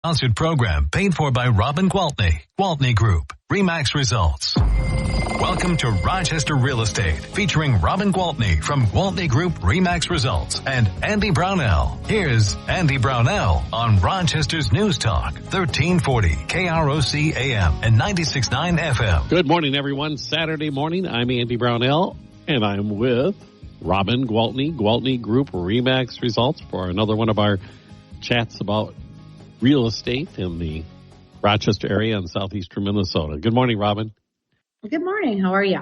Sponsored program paid for by Robin Gwaltney Group, RE/MAX Results. Welcome to Rochester Real Estate, featuring Robin Gwaltney from Gwaltney Group, RE/MAX Results, and Andy Brownell. Here's Andy Brownell on Rochester's News Talk, 1340 KROC AM and 96.9 FM. Good morning, everyone. Saturday morning, I'm Andy Brownell, and I'm with Robin Gwaltney Group, RE/MAX Results, for another one of our chats about real estate in the Rochester area and southeastern Minnesota. Good morning, Robin. Good morning. How are you?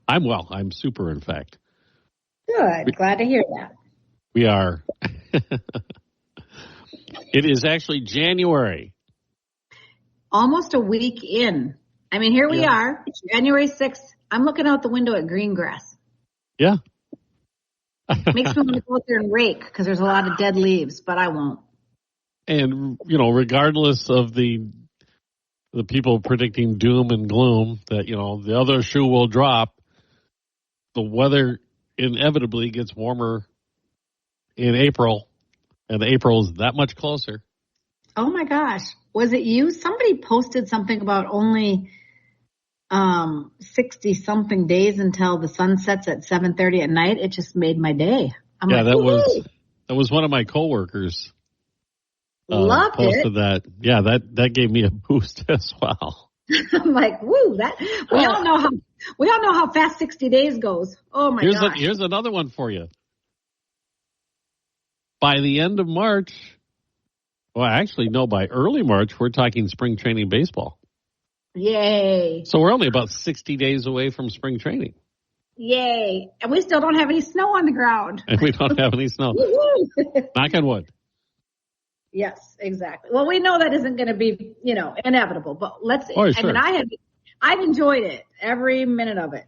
I'm well. I'm super, in fact. Good. Glad to hear that. We are. It is actually January. Almost a week in. I mean, here we are, January 6th. I'm looking out the window at green grass. Yeah. Makes me want to go out there and rake because there's a lot of dead leaves, but I won't. And, regardless of the people predicting doom and gloom that, the other shoe will drop, the weather inevitably gets warmer in April, and April is that much closer. Oh, my gosh. Was it you? Somebody posted something about only 60-something days until the sun sets at 7:30 at night. It just made my day. That was one of my coworkers. Loved posted it. That. Yeah, that gave me a boost as well. I'm like, woo! We all know how fast 60 days goes. Oh my gosh! Here's another one for you. By the end of March, by early March, we're talking spring training baseball. Yay! So we're only about 60 days away from spring training. Yay! And we still don't have any snow on the ground. And we don't have any snow. Knock on wood. Yes, exactly. Well, we know that isn't going to be, inevitable, but let's, sure. I mean, I've enjoyed it, every minute of it.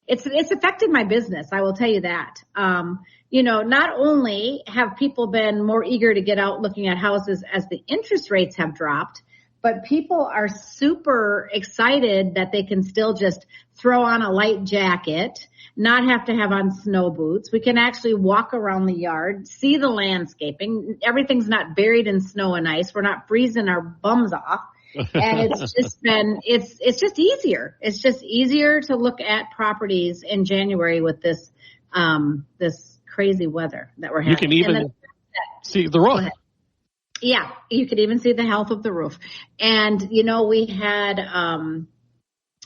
It's affected my business. I will tell you that. Not only have people been more eager to get out looking at houses as the interest rates have dropped, but people are super excited that they can still just throw on a light jacket, not have to have on snow boots. We can actually walk around the yard, see the landscaping. Everything's not buried in snow and ice. We're not freezing our bums off. And it's just easier. It's just easier to look at properties in January with this crazy weather that we're having. You can even see the roof. Yeah, you could even see the health of the roof. And, we had,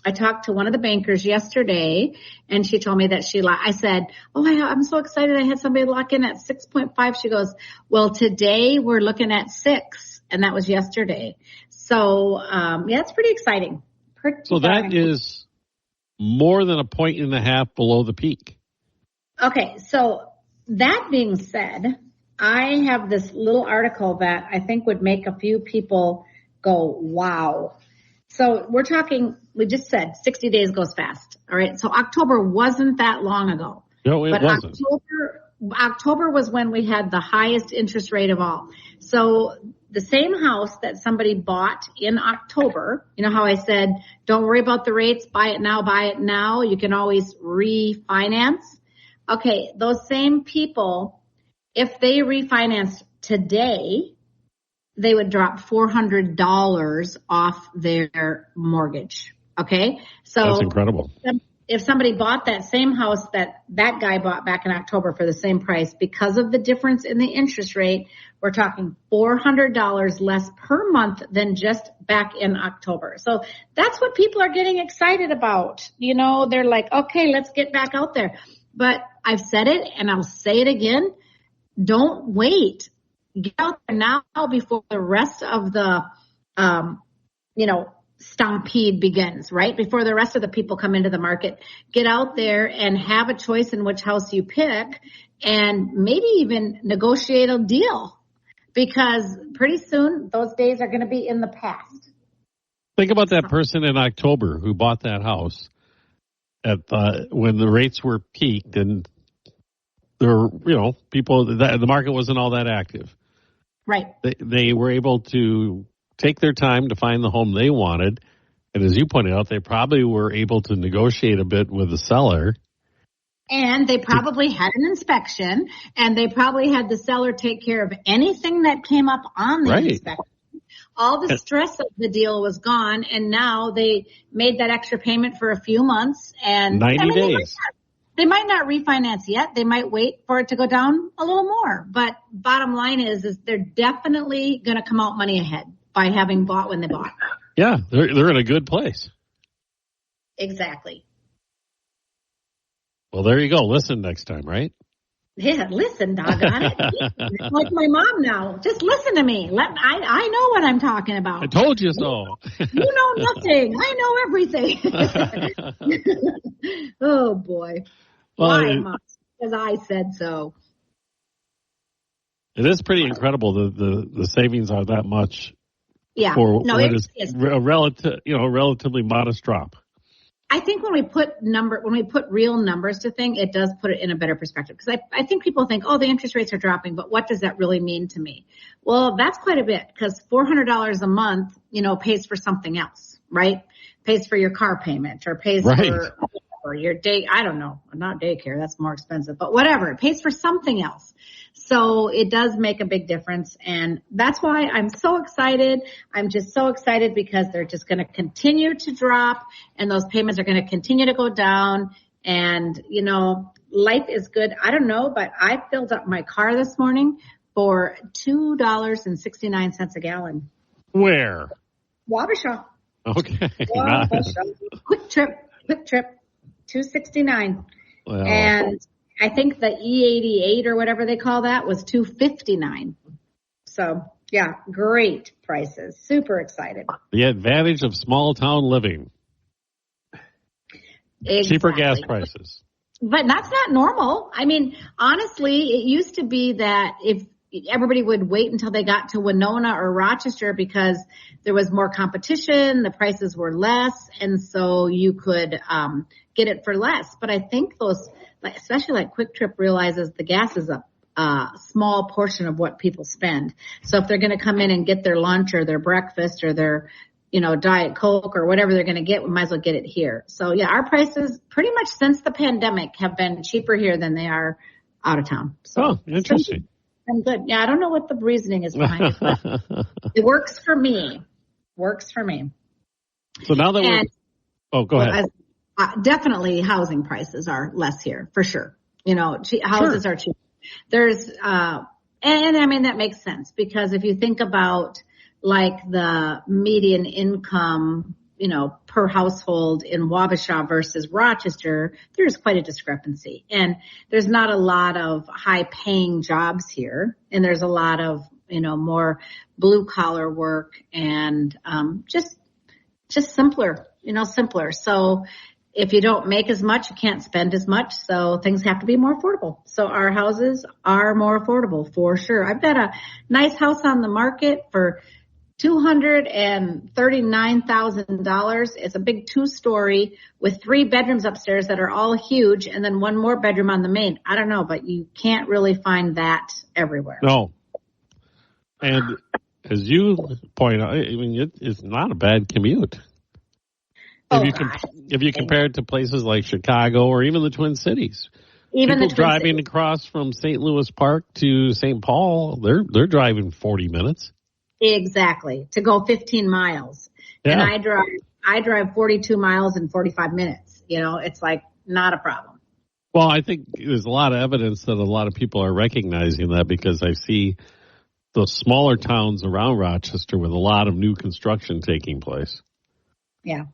I talked to one of the bankers yesterday, and she told me that I said, I'm so excited. I had somebody lock in at 6.5. She goes, well, today we're looking at 6, and that was yesterday. So, it's pretty exciting. That is more than a point and a half below the peak. Okay, so that being said, I have this little article that I think would make a few people go, wow. So we just said 60 days goes fast. All right. So October wasn't that long ago. No, it wasn't. October was when we had the highest interest rate of all. So the same house that somebody bought in October, how I said, don't worry about the rates, buy it now. You can always refinance. Okay. Those same people, if they refinanced today, they would drop $400 off their mortgage. Okay. So that's incredible. If somebody bought that same house that guy bought back in October for the same price, because of the difference in the interest rate, we're talking $400 less per month than just back in October. So that's what people are getting excited about. They're like, okay, let's get back out there. But I've said it and I'll say it again. Don't wait. Get out there now before the rest of the, stampede begins, right? Before the rest of the people come into the market. Get out there and have a choice in which house you pick and maybe even negotiate a deal, because pretty soon those days are going to be in the past. Think about that person in October who bought that house at when the rates were peaked and there were, the market wasn't all that active. Right. They were able to take their time to find the home they wanted. And as you pointed out, they probably were able to negotiate a bit with the seller. And they probably had an inspection, and they probably had the seller take care of anything that came up on the inspection. All the stress of the deal was gone, and now they made that extra payment for a few months. And 90 days. They might not refinance yet. They might wait for it to go down a little more. But bottom line is they're definitely going to come out money ahead by having bought when they bought. Yeah, they're in a good place. Exactly. Well, there you go. Listen next time, right? Yeah, listen, doggone it. Like my mom now. Just listen to me. I know what I'm talking about. I told you so. You know nothing. I know everything. Oh, boy. Why, Mom? Because I said so. It is pretty incredible the savings are that much. Yeah. For no, what is a relatively modest drop. I think when we put real numbers to things, it does put it in a better perspective. Because I think people think, oh, the interest rates are dropping, but what does that really mean to me? Well, that's quite a bit, because $400 a month, pays for something else, right? Pays for your car payment, or pays for your day. I don't know, not daycare. That's more expensive, but whatever. It pays for something else. So it does make a big difference. And that's why I'm so excited. I'm just so excited because they're just going to continue to drop, and those payments are going to continue to go down. And, life is good. I don't know, but I filled up my car this morning for $2.69 a gallon. Where? Wabasha. Okay. Wabasha. Quick trip, $2.69. Well. And I think the E88 or whatever they call that was $2.59. So, yeah, great prices. Super excited. The advantage of small town living. Exactly. Cheaper gas prices. But that's not normal. I mean, honestly, it used to be that if everybody would wait until they got to Winona or Rochester because there was more competition, the prices were less, and so you could get it for less. But I think those, especially like Quick Trip, realizes the gas is a small portion of what people spend. So if they're going to come in and get their lunch or their breakfast or their, Diet Coke or whatever they're going to get, we might as well get it here. So yeah, our prices pretty much since the pandemic have been cheaper here than they are out of town. So interesting. I'm good. Yeah, I don't know what the reasoning is behind it, but it works for me. So now that go ahead. Definitely housing prices are less here, for sure. Houses are cheap. There's, and I mean, that makes sense, because if you think about like the median income, per household in Wabasha versus Rochester, there's quite a discrepancy. And there's not a lot of high paying jobs here. And there's a lot of, more blue collar work and, just simpler, simpler. So if you don't make as much, you can't spend as much. So things have to be more affordable. So our houses are more affordable for sure. I've got a nice house on the market for $239,000. It's a big 2-story with 3 bedrooms upstairs that are all huge, and then 1 more bedroom on the main. I don't know, but you can't really find that everywhere. No. And as you point out, I mean, it's not a bad commute. If you compare it to places like Chicago or even the Twin Cities. People driving across from St. Louis Park to St. Paul, they're driving 40 minutes. Exactly. To go 15 miles. Yeah. And I drive 42 miles in 45 minutes. It's like not a problem. Well, I think there's a lot of evidence that a lot of people are recognizing that, because I see those smaller towns around Rochester with a lot of new construction taking place. Yeah.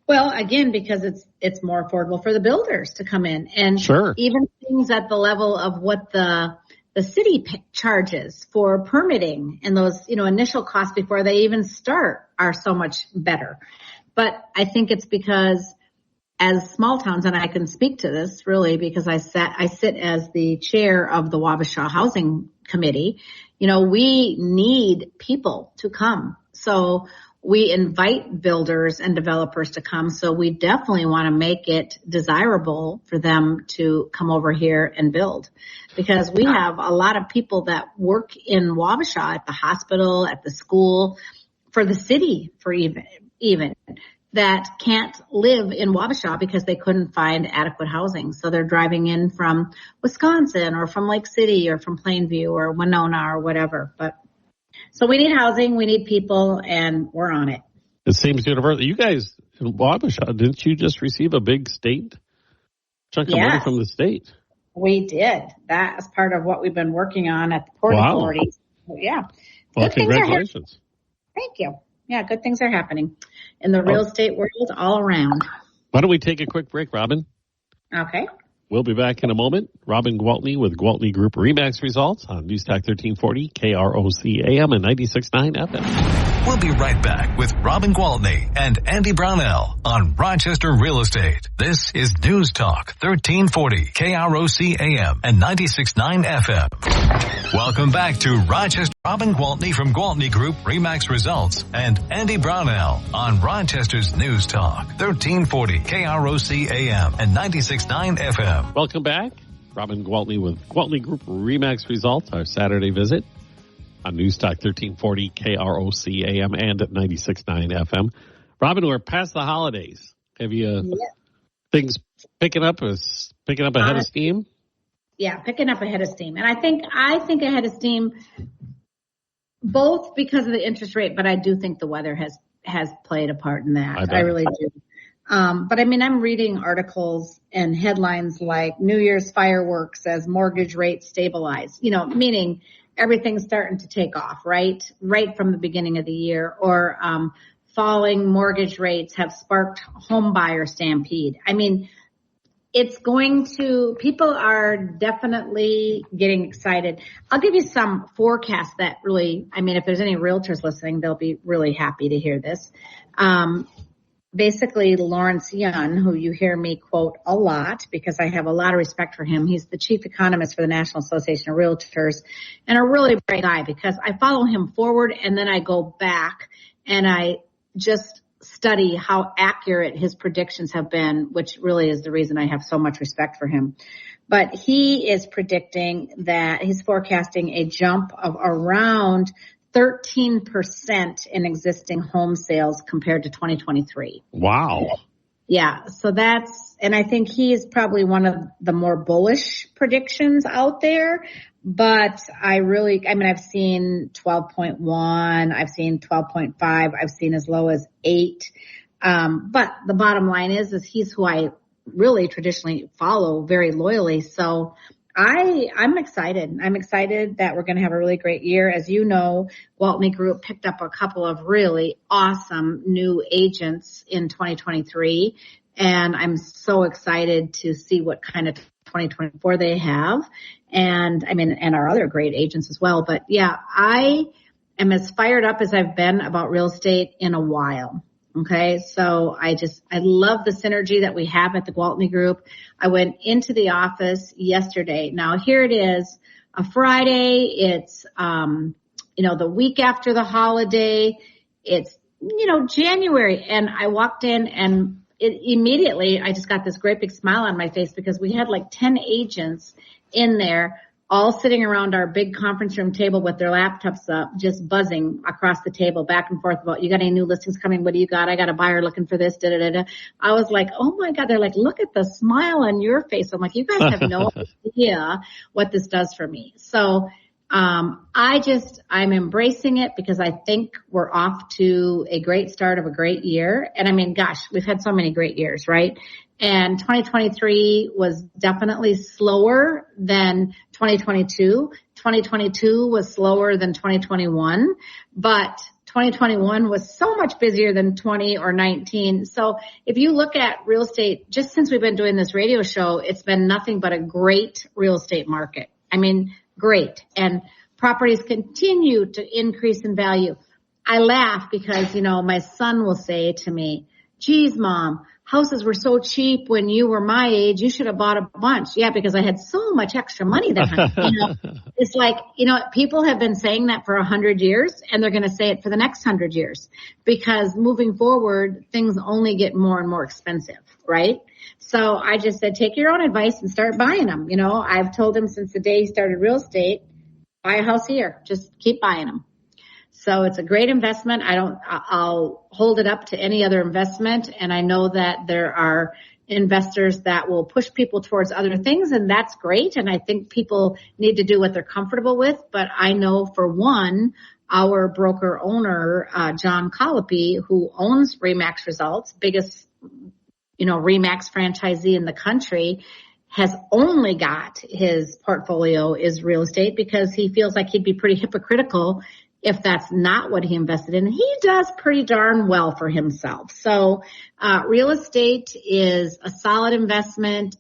Well, again, because it's more affordable for the builders to come in, and sure, even things at the level of what the city charges for permitting and those, initial costs before they even start are so much better. But I think it's because as small towns, and I can speak to this really because I sit as the chair of the Wabasha Housing Committee, we need people to come. So we invite builders and developers to come. So we definitely want to make it desirable for them to come over here and build, because we have a lot of people that work in Wabasha at the hospital, at the school, for the city, for even that can't live in Wabasha because they couldn't find adequate housing. So they're driving in from Wisconsin or from Lake City or from Plainview or Winona or whatever. But So we need housing, we need people, and we're on it. It seems universal. You guys, didn't you just receive a big chunk of money from the state? We did. That is part of what we've been working on at the Port Authority. So, yeah. Well, congratulations. Thank you. Yeah, good things are happening in the real estate world all around. Why don't we take a quick break, Robin? Okay. We'll be back in a moment. Robin Gwaltney with Gwaltney Group-RE results on News Talk 1340, KROC AM and 96.9 FM. We'll be right back with Robin Gwaltney and Andy Brownell on Rochester Real Estate. This is News Talk 1340, KROC AM and 96.9 FM. Welcome back to Rochester. Robin Gwaltney from Gwaltney Group-RE results and Andy Brownell on Rochester's News Talk 1340, KROC AM and 96.9 FM. Welcome back. Robin Gwaltney with Gwaltney Group-RE results, our Saturday visit on News Talk 1340, KROC AM and at 96.9 FM. Robin, we're past the holidays. Have you things picking up ahead of steam? Yeah, picking up ahead of steam. And I think ahead of steam both because of the interest rate, but I do think the weather has played a part in that. I really do. But I mean, I'm reading articles and headlines like New Year's fireworks as mortgage rates stabilize, meaning everything's starting to take off, right from the beginning of the year, or falling mortgage rates have sparked home buyer stampede. I mean, people are definitely getting excited. I'll give you some forecasts that really, if there's any realtors listening, they'll be really happy to hear this. Basically, Lawrence Yun, who you hear me quote a lot because I have a lot of respect for him. He's the chief economist for the National Association of Realtors and a really bright guy because I follow him forward and then I go back and I just study how accurate his predictions have been, which really is the reason I have so much respect for him. But he is predicting that he's forecasting a jump of around 13% in existing home sales compared to 2023. Wow. Yeah. So and I think he is probably one of the more bullish predictions out there. But I've seen 12.1, I've seen 12.5, I've seen as low as 8. But the bottom line is he's who I really traditionally follow very loyally. So I'm excited. I'm excited that we're going to have a really great year. As you know, Gwaltney Group picked up a couple of really awesome new agents in 2023. And I'm so excited to see what kind of 2024 they have. And our other great agents as well. But yeah, I am as fired up as I've been about real estate in a while. Okay. So I love the synergy that we have at the Gwaltney Group. I went into the office yesterday. Now here it is, a Friday. It's, the week after the holiday. It's, January. And I walked in and immediately I just got this great big smile on my face because we had like 10 agents in there, all sitting around our big conference room table with their laptops up, just buzzing across the table back and forth about, you got any new listings coming? What do you got? I got a buyer looking for this. I was like, oh my God. They're like, look at the smile on your face. I'm like, you guys have no idea what this does for me. So, I'm embracing it because I think we're off to a great start of a great year. And we've had so many great years, right? And 2023 was definitely slower than 2022. 2022 was slower than 2021, but 2021 was so much busier than 20 or 19. So if you look at real estate, just since we've been doing this radio show, it's been nothing but a great real estate market. Great. And properties continue to increase in value. I laugh because, my son will say to me, geez, Mom, houses were so cheap when you were my age. You should have bought a bunch. Yeah, because I had so much extra money then. It's like, people have been saying that for 100 years and they're going to say it for the next 100 years because moving forward, things only get more and more expensive, right? So I just said, take your own advice and start buying them. I've told him since the day he started real estate, buy a house here. Just keep buying them. So it's a great investment. I'll hold it up to any other investment. And I know that there are investors that will push people towards other things, and that's great. And I think people need to do what they're comfortable with. But I know for one, our broker owner, John Colopy, who owns RE/MAX Results, biggest, RE/MAX franchisee in the country, has only got his portfolio is real estate because he feels like he'd be pretty hypocritical if that's not what he invested in. He does pretty darn well for himself. So real estate is a solid investment.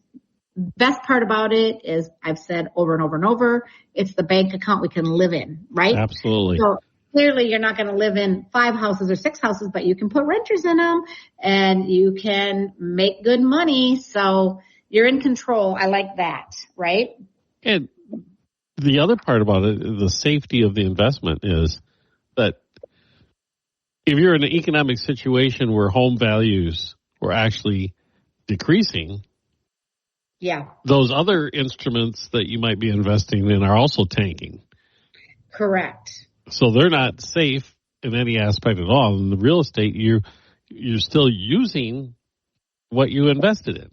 Best part about it is, I've said over and over and over, it's the bank account we can live in, right? Absolutely. So clearly you're not going to live in 5 houses or 6 houses, but you can put renters in them and you can make good money. So you're in control. I like that, right? And the other part about it, the safety of the investment, is that if you're in an economic situation where home values were actually decreasing, those other instruments that you might be investing in are also tanking. Correct. So they're not safe in any aspect at all. In the real estate, you're still using what you invested in.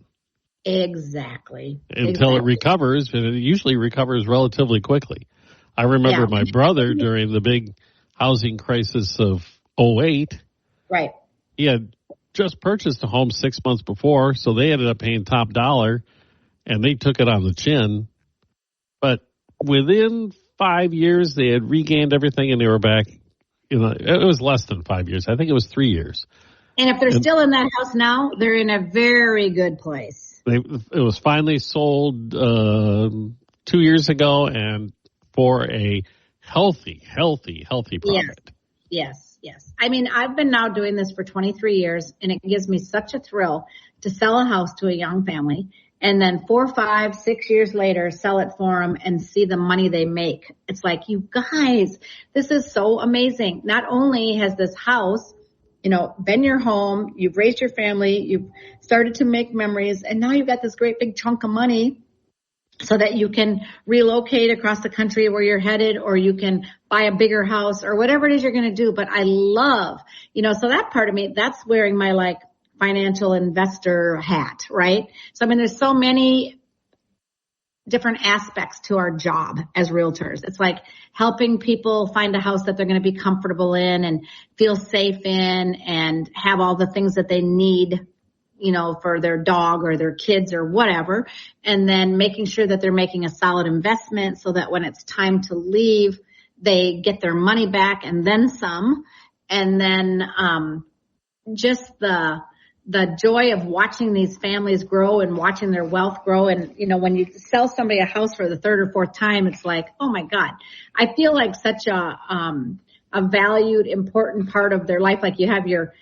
Exactly. Until it recovers, and it usually recovers relatively quickly. I remember my brother during the big housing crisis of '08. Right. He had just purchased a home 6 months before, so they ended up paying top dollar, and they took it on the chin. But within 5 years, they had regained everything, and they were back. It was less than 5 years. I think it was 3 years. And if they're still in that house now, they're in a very good place. It was finally sold 2 years ago, and for a healthy profit. Yes. I mean, I've been now doing this for 23 years, and it gives me such a thrill to sell a house to a young family, and then 4, 5, 6 years later, sell it for them and see the money they make. It's like, you guys, this is so amazing. Not only has this house, been your home, you've raised your family, you've started to make memories, and now you've got this great big chunk of money so that you can relocate across the country where you're headed, or you can buy a bigger house, or whatever it is you're going to do. But I love, so that part of me, that's wearing my financial investor hat, right? So, I mean, there's so many different aspects to our job as realtors. It's like helping people find a house that they're going to be comfortable in and feel safe in and have all the things that they need, for their dog or their kids or whatever. And then making sure that they're making a solid investment so that when it's time to leave, they get their money back and then some. And then, just the joy of watching these families grow and watching their wealth grow. And, when you sell somebody a house for the 3rd or 4th time, it's like, oh my God, I feel like such a valued, important part of their life. Like you have your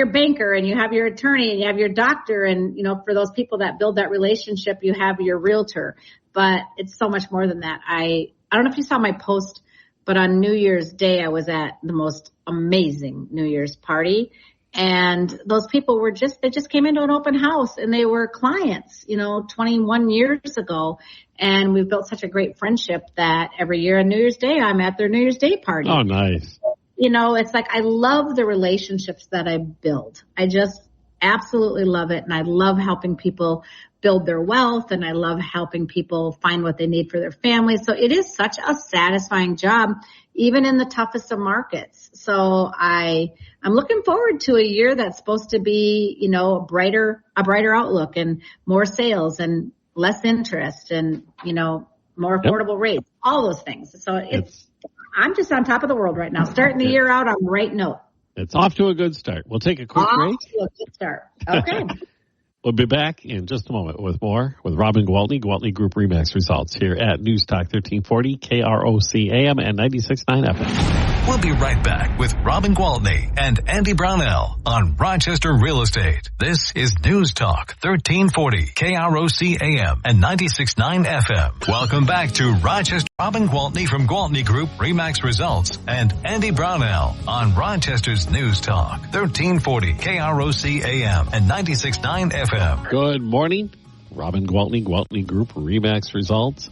banker and you have your attorney and you have your doctor. And, for those people that build that relationship, you have your realtor, but it's so much more than that. I don't know if you saw my post, but on New Year's Day, I was at the most amazing New Year's party. And those people they just came into an open house and they were clients, 21 years ago. And we've built such a great friendship that every year on New Year's Day, I'm at their New Year's Day party. Oh, nice. It's like, I love the relationships that I build. I just absolutely love it. And I love helping people build their wealth, and I love helping people find what they need for their families. So it is such a satisfying job, even in the toughest of markets. So I'm looking forward to a year that's supposed to be, a brighter outlook and more sales and less interest and, more affordable rates, all those things. So I'm just on top of the world right now, starting the year out on the right note. It's off to a good start. We'll take a quick break. Off to a good start. Okay. We'll be back in just a moment with more with Robin Gwaltney, Gwaltney Group-RE/MAX Results here at News Talk 1340, KROC AM and 96.9 FM. We'll be right back with Robin Gwaltney and Andy Brownell on Rochester Real Estate. This is News Talk 1340, KROC AM and 96.9 FM. Welcome back to Rochester. Robin Gwaltney from Gwaltney Group-RE/MAX Results and Andy Brownell on Rochester's News Talk 1340, KROC AM and 96.9 FM. Good morning. Robin Gwaltney, Gwaltney Group-RE/MAX Results.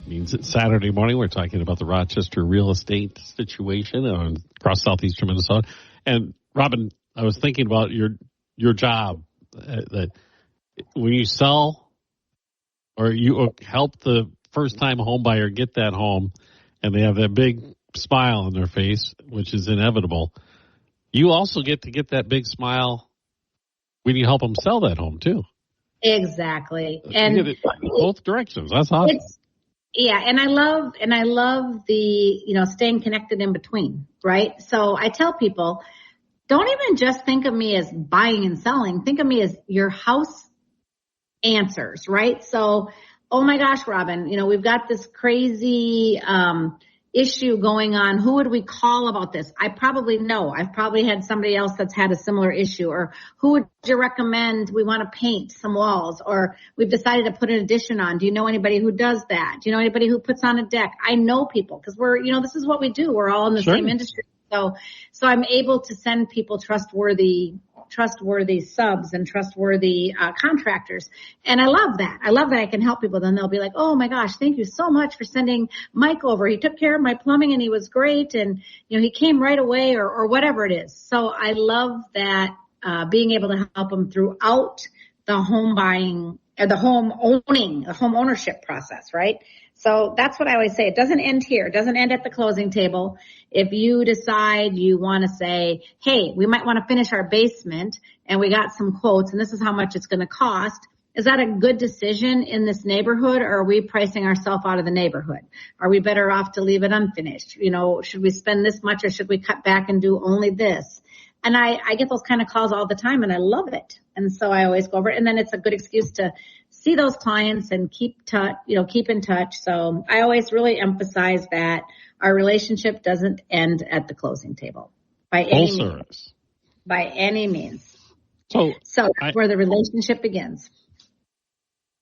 Means it's Saturday morning. We're talking about the Rochester real estate situation across southeastern Minnesota. And Robin, I was thinking about your job. That when you sell or you help the first-time home buyer get that home, and they have that big smile on their face, which is inevitable. You also get to get that big smile when you help them sell that home too. Exactly. And you get it both directions. That's awesome. And I love the, staying connected in between, right? So I tell people, don't even just think of me as buying and selling. Think of me as your house answers, right? So, oh my gosh, Robin, we've got this crazy issue going on. Who would we call about this? I probably know. I've probably had somebody else that's had a similar issue. Or who would you recommend? We want to paint some walls, or we've decided to put an addition on. Do you know anybody who does that? Do you know anybody who puts on a deck? I know people because this is what we do. We're all in the same industry. So I'm able to send people trustworthy subs and trustworthy contractors. And I love that. I love that I can help people. Then they'll be like, oh my gosh, thank you so much for sending Mike over. He took care of my plumbing and he was great. And, he came right away or whatever it is. So I love that, being able to help them throughout the home buying, the home ownership process, right? So that's what I always say. It doesn't end here. It doesn't end at the closing table. If you decide you want to say, hey, we might want to finish our basement and we got some quotes and this is how much it's going to cost. Is that a good decision in this neighborhood, or are we pricing ourselves out of the neighborhood? Are we better off to leave it unfinished? Should we spend this much or should we cut back and do only this? And I get those kind of calls all the time and I love it. And so I always go over it. And then it's a good excuse to see those clients and keep in touch. So I always really emphasize that our relationship doesn't end at the closing table by any means. By any means. So that's where the relationship begins.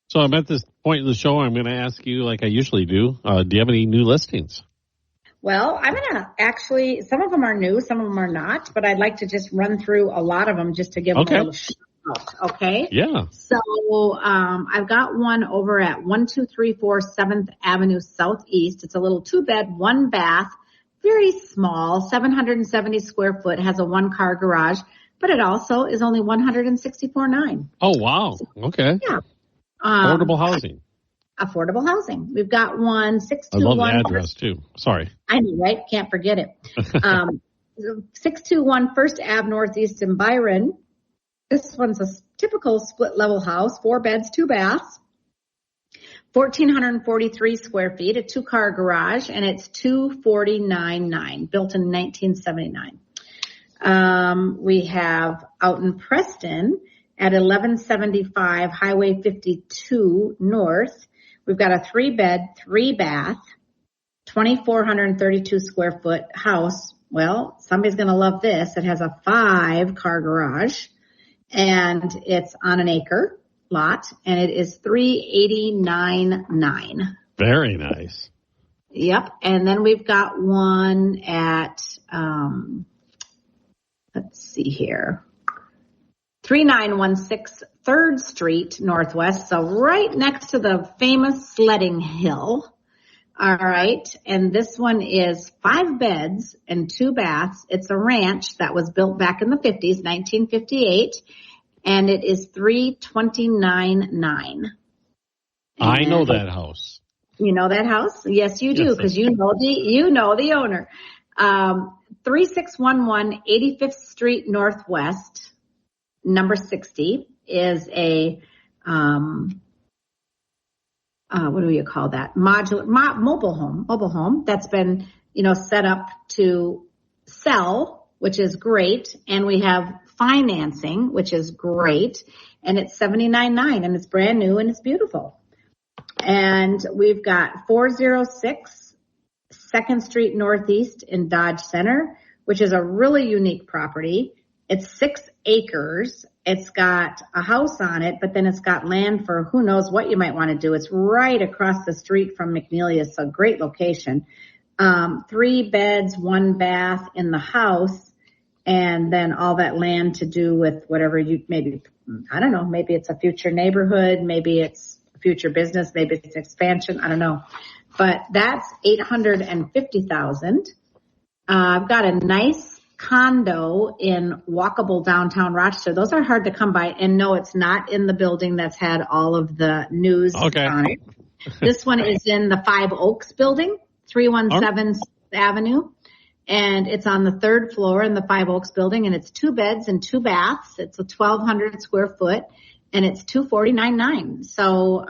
So I'm at this point in the show, I'm going to ask you, like I usually do, do you have any new listings? Well, I'm going to actually, some of them are new, some of them are not, but I'd like to just run through a lot of them just to give them a little shout out. Okay? Yeah. So I've got one over at 1234 7th Avenue Southeast. It's a little 2-bed, 1-bath, very small, 770 square foot, has a 1-car garage, but it also is only $164,900. Oh, wow. Okay. Yeah. Affordable housing. Affordable housing. We've got one 621. I love the address too. Sorry. I know, right? Can't forget it. 621 First Ave Northeast in Byron. This one's a typical split level house, 4 beds, 2 baths, 1,443 square feet, a 2-car garage, and it's $249,900, built in 1979. We have out in Preston at 1175 Highway 52 North. We've got a 3-bed, 3-bath, 2,432 square foot house. Well, somebody's going to love this. It has a 5-car garage and it's on an acre lot and it is $389,900. Very nice. Yep. And then we've got one at, let's see here. 3916 3rd Street Northwest, so right next to the famous sledding hill. All right, and this one is 5 beds and 2 baths. It's a ranch that was built back in the 50s, 1958, and it is $329,900. I know that house. You know that house? Yes, you do, because you know the owner. 3611 85th Street Northwest. Number 60 is a, what do you call that? Mobile home that's been, set up to sell, which is great. And we have financing, which is great. And it's $79,900 and it's brand new and it's beautiful. And we've got 406 2nd Street Northeast in Dodge Center, which is a really unique property. It's 6 acres. It's got a house on it, but then it's got land for who knows what you might want to do. It's right across the street from McNelia, so great location. 3 beds, 1 bath in the house, and then all that land to do with whatever maybe it's a future neighborhood, maybe it's a future business, maybe it's expansion, I don't know. But that's $850,000. I've got a nice condo in walkable downtown Rochester. Those are hard to come by, and no, it's not in the building that's had all of the news on it. This one is in the 5 Oaks building, 317 Avenue. And it's on the 3rd floor in the Five Oaks building, and it's 2 beds and 2 baths. It's a 1,200 square foot, and it's $249,900. So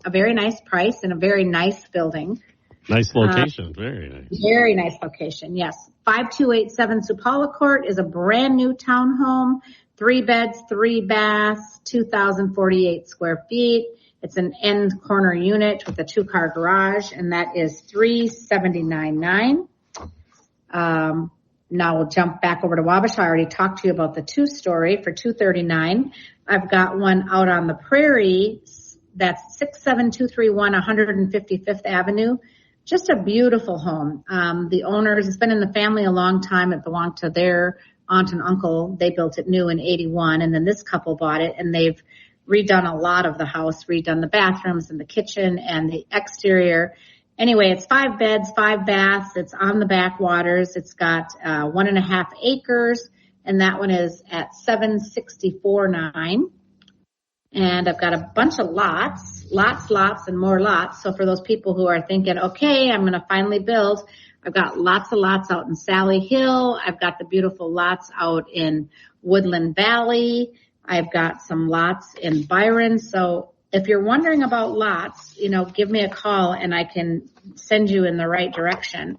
a very nice price and a very nice building. Nice location. Very nice. Very nice location, yes. 5287 Supala Court is a brand new townhome, 3 beds, 3 baths, 2,048 square feet. It's an end corner unit with a 2-car garage, and that is $379,900. Now we'll jump back over to Wabash. I already talked to you about the 2-story for $239,000. I've got one out on the prairie. That's 67231 155th Avenue. Just a beautiful home. The owners, it's been in the family a long time. It belonged to their aunt and uncle. They built it new in 81, and then this couple bought it, and they've redone a lot of the house, redone the bathrooms and the kitchen and the exterior. Anyway, it's 5 beds, 5 baths. It's on the backwaters. It's got 1.5 acres, and that one is at $764,900. And I've got a bunch of lots, and more lots. So for those people who are thinking, okay, I'm going to finally build, I've got lots of lots out in Sally Hill. I've got the beautiful lots out in Woodland Valley. I've got some lots in Byron. So if you're wondering about lots, give me a call and I can send you in the right direction.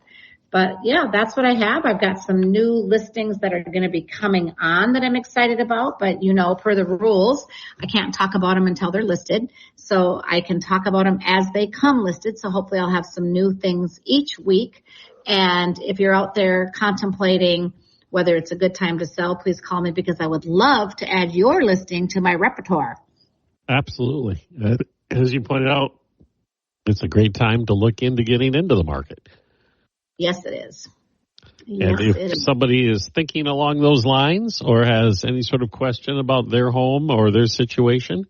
But yeah, that's what I have. I've got some new listings that are going to be coming on that I'm excited about. But per the rules, I can't talk about them until they're listed. So I can talk about them as they come listed. So hopefully I'll have some new things each week. And if you're out there contemplating whether it's a good time to sell, please call me because I would love to add your listing to my repertoire. Absolutely. As you pointed out, it's a great time to look into getting into the market. Yes, it is. And if somebody is thinking along those lines or has any sort of question about their home or their situation,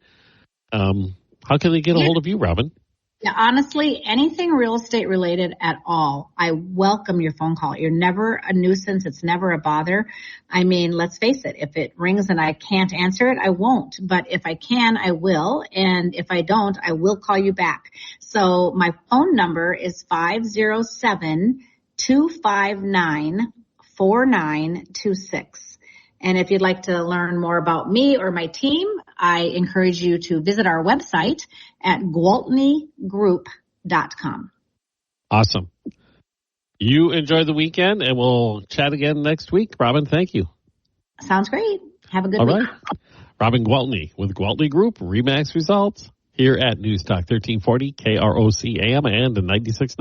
how can they get a hold of you, Robin? Yeah, honestly, anything real estate related at all, I welcome your phone call. You're never a nuisance. It's never a bother. I mean, let's face it. If it rings and I can't answer it, I won't. But if I can, I will. And if I don't, I will call you back. So my phone number is 507-259-4926. And if you'd like to learn more about me or my team, I encourage you to visit our website at GwaltneyGroup.com. Awesome. You enjoy the weekend, and we'll chat again next week. Robin, thank you. Sounds great. Have a good week. All right. Robin Gwaltney with Gwaltney Group, RE/MAX Results, here at News Talk 1340, KROC AM and the 96.